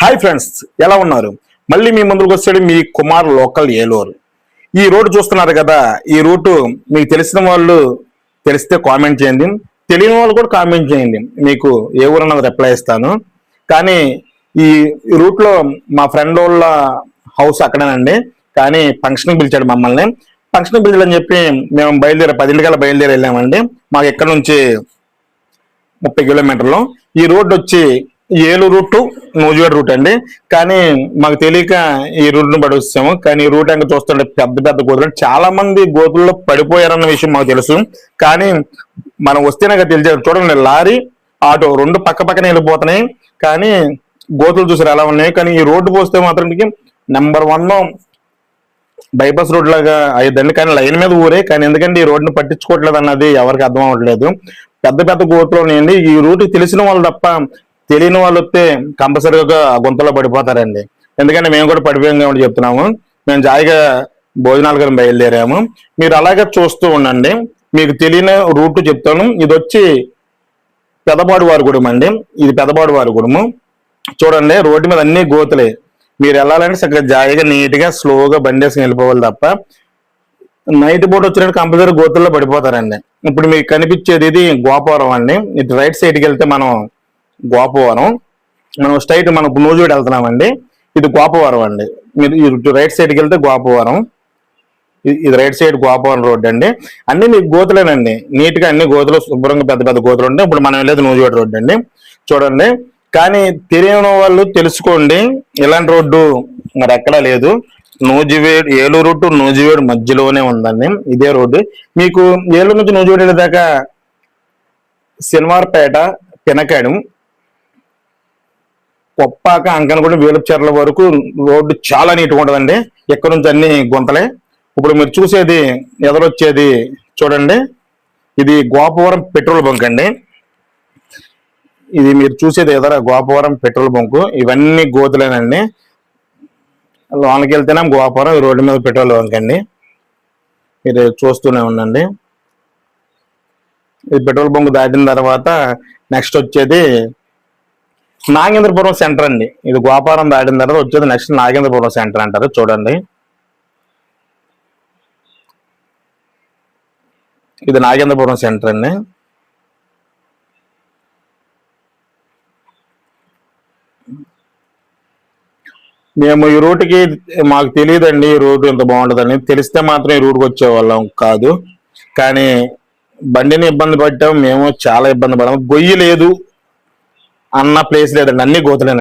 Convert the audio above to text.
Hi friends, ఎలా ఉన్నారు? మళ్ళీ మీ ముందుకు వచ్చాడు మీ కుమార్ లోకల్ ఏలూరు. ఈ రోడ్డు చూస్తున్నారు కదా, ఈ రూటు మీకు తెలిసిన వాళ్ళు తెలిస్తే కామెంట్ చేయండి, తెలియని వాళ్ళు కూడా కామెంట్ చేయండి. మీకు ఏ ఊరు అన్నది రిప్లై ఇస్తాను. కానీ ఈ రూట్లో మా ఫ్రెండ్ వాళ్ళ హౌస్ అక్కడేనండి. కానీ ఫంక్షన్కి పిలిచాడు మమ్మల్ని. ఫంక్షన్కి పిలిచాడని చెప్పి మేము 10 బయలుదేరి వెళ్ళామండి. మాకు ఎక్కడ నుంచి 30 కిలోమీటర్లు. ఈ రోడ్డు వచ్చి ఏలూరు టు నూజివేడ్ రూట్ అండి. కానీ మాకు తెలియక ఈ రూట్ను పడి వచ్చాము. కానీ ఈ రూట్ ఇంకా చూస్తుంటే పెద్ద పెద్ద గోతులు, చాలా మంది గోతుల్లో పడిపోయారన్న విషయం మాకు తెలుసు. కానీ మనం వస్తేనే తెలిసేది. చూడండి, లారీ ఆటో రెండు పక్క పక్కనే వెళ్ళిపోతున్నాయి. కానీ గోతులు చూసారు ఎలా ఉన్నాయి. కానీ ఈ రోడ్డు పోస్తే మాత్రం నెంబర్ 1 బైపాస్ రోడ్ లాగా అయ్యిందండి. కానీ లైన్ మీద ఊరే. కానీ ఎందుకంటే ఈ రోడ్డును పట్టించుకోవట్లేదు అన్నది ఎవరికి అర్థం అవ్వట్లేదు. పెద్ద పెద్ద గోతులు ఉన్నాయండి. ఈ రూట్ తెలిసిన వాళ్ళు తప్ప తెలియని వాళ్ళు వస్తే కంపల్సరీగా గుంతలో పడిపోతారండి. ఎందుకంటే మేము కూడా పడిపోయాం కాబట్టి చెప్తున్నాము. మేము జాయిగా భోజనాలు కానీ బయలుదేరాము. మీరు అలాగే చూస్తూ ఉండండి, మీకు తెలియని రూట్ చెప్తాను. ఇది వచ్చి పెదబాడు వారిగూడెం అండి. ఇది పెదబాడు వారిగూడెము. చూడండి, రోడ్డు మీద అన్ని గోతులే. మీరు వెళ్ళాలంటే చక్కగా జాయిగా నీట్గా స్లోగా బండి వేసుకుని వెళ్ళిపోవాలి తప్ప నైట్ పూట వచ్చినట్టు కంపల్సరీ గోతుల్లో పడిపోతారండి. ఇప్పుడు మీకు కనిపించేది ఇది గోపవరం అండి. ఇటు రైట్ సైడ్కి వెళ్తే మనం గోపవరం, మనం స్ట్రైట్ మనం నూజివేడ్ వెళ్తున్నామండి. ఇది గోపవరం అండి. మీరు ఇటు రైట్ సైడ్కి వెళ్తే గోపవరం. ఇది రైట్ సైడ్ గోపవరం రోడ్ అండి. అన్ని మీకు గోతులేనండి. నీట్గా అన్ని గోతులు శుభ్రంగా పెద్ద పెద్ద గోతులు ఉంటాయి. ఇప్పుడు మనం వెళ్ళేది నూజివేడ్ రోడ్ అండి. చూడండి, కానీ తెలియని వాళ్ళు తెలుసుకోండి, ఇలాంటి రోడ్డు మరి ఎక్కడా లేదు. నూజివేడ్, ఏలూరు టు నూజివేడ్ మధ్యలోనే ఉందండి ఇదే రోడ్డు. మీకు ఏలూరు నుంచి నూజివేడ్ వెళ్ళేదాకా శనివారపేట, పినకాడు, కొప్పాక, అంకనగూడెం, వేలుపుచెర్ల వరకు రోడ్డు చాలా నీట్గా ఉంటుందండి. ఎక్కడి నుంచి అన్ని గుంతలే. ఇప్పుడు మీరు చూసేది ఎదరొచ్చేది చూడండి, ఇది గోపవరం పెట్రోల్ బంక్ అండి. ఇది మీరు చూసేది ఎదర గోపవరం పెట్రోల్ బంకు. ఇవన్నీ గోతులేనండి. లోనికి వెళ్తేనే గోపవరం, ఈ రోడ్డు మీద పెట్రోల్ బంక్ అండి. మీరు చూస్తూనే ఉండండి. ఇది పెట్రోల్ బంక్ దాటిన తర్వాత నెక్స్ట్ వచ్చేది నాగేంద్రపురం సెంటర్ అండి. ఇది గోపవరం దాటిన తర్వాత వచ్చేది నెక్స్ట్ నాగేంద్రపురం సెంటర్ అంటారు. చూడండి, ఇది నాగేంద్రపురం సెంటర్ అండి. మేము ఈ రూట్కి మాకు తెలియదండి ఈ రూట్ ఎంత బాగుంటుందని. తెలిస్తే మాత్రం ఈ రూట్కి వచ్చేవాళ్ళం కాదు. కానీ బండిని ఇబ్బంది పడ్డాం, మేము చాలా ఇబ్బంది పడ్డాము. గొయ్యి లేదు అన్న ప్లేస్ లేదండి, అన్ని గోతులే.